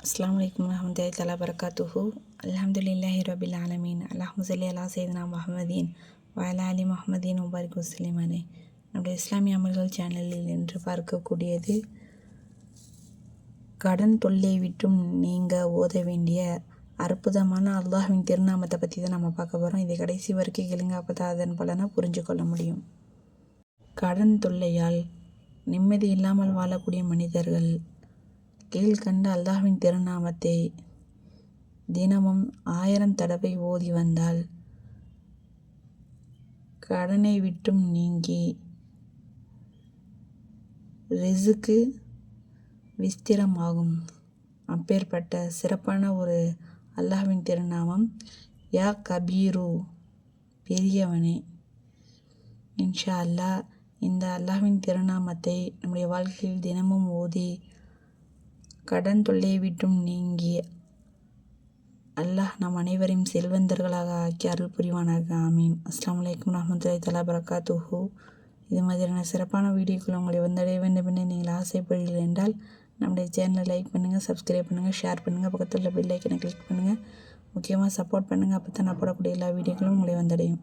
அஸ்ஸலாமு அலைக்கும் வரஹ்மத்துல்லாஹி தஆலா பரக்காத்துஹு. அல்ஹம்துலில்லாஹி ரபில் ஆலமீன். அல்லாஹும்ம ஸல்லி அலா சய்யிதினா முஹம்மதீன் வ அலா ஆலி முஹம்மதீன் வ பாரிக் வஸல்லிம் அலைஹி. நம்முடைய இஸ்லாமிய அமல்கள் சேனலில் இன்று பார்க்கக்கூடியது கடன் தொல்லை விட்டும் நீங்க ஓத வேண்டிய அற்புதமான அல்லாஹ்வின் திருநாமத்தை பற்றி தான் நம்ம பார்க்க போகிறோம். இதை கடைசி வரைக்கும் கேளுங்க, அப்போ தான் அதன் பலனை புரிஞ்சு கொள்ள முடியும். கடன் தொல்லையால் நிம்மதி இல்லாமல் வாழக்கூடிய மனிதர்கள் கீழ்கண்ட அல்லாஹ்வின் திருநாமத்தை தினமும் 1000 தடவை ஓதி வந்தால் கடனை விட்டும் நீங்கி ரிசுக்கு விஸ்திரமாகும். அப்பேற்பட்ட சிறப்பான ஒரு அல்லாஹ்வின் திருநாமம் யா கபீரு, பெரியவனே. இன்ஷா அல்லாஹ் இந்த அல்லாஹ்வின் திருநாமத்தை நம்முடைய வாழ்க்கையில் தினமும் ஓதி கடன் தொல்லையை விட்டும் நீங்கி அல்லாஹ் நம் அனைவரையும் செல்வந்தர்களாக ஆக்கி அருள் புரிவானாக. ஆமீன். அஸ்ஸலாமு அலைக்கும் வரஹ்மத்துல்லாஹி தஆலா பரக்காத்துஹு. இது மாதிரியான சிறப்பான வீடியோக்கள் உங்களை வந்தடைய வேண்டும் என நீங்கள் ஆசைப்படுகிறீர்கள் என்றால் நம்முடைய சேனலை லைக் பண்ணுங்கள், சப்ஸ்கிரைப் பண்ணுங்கள், ஷேர் பண்ணுங்கள், பக்கத்தில் உள்ள பெல் ஐக்கனை கிளிக் பண்ணுங்கள். முக்கியமாக சப்போர்ட் பண்ணுங்கள். அப்போ தான் நான் போடக்கூடிய எல்லா வீடியோக்களும் உங்களை வந்தடையும்.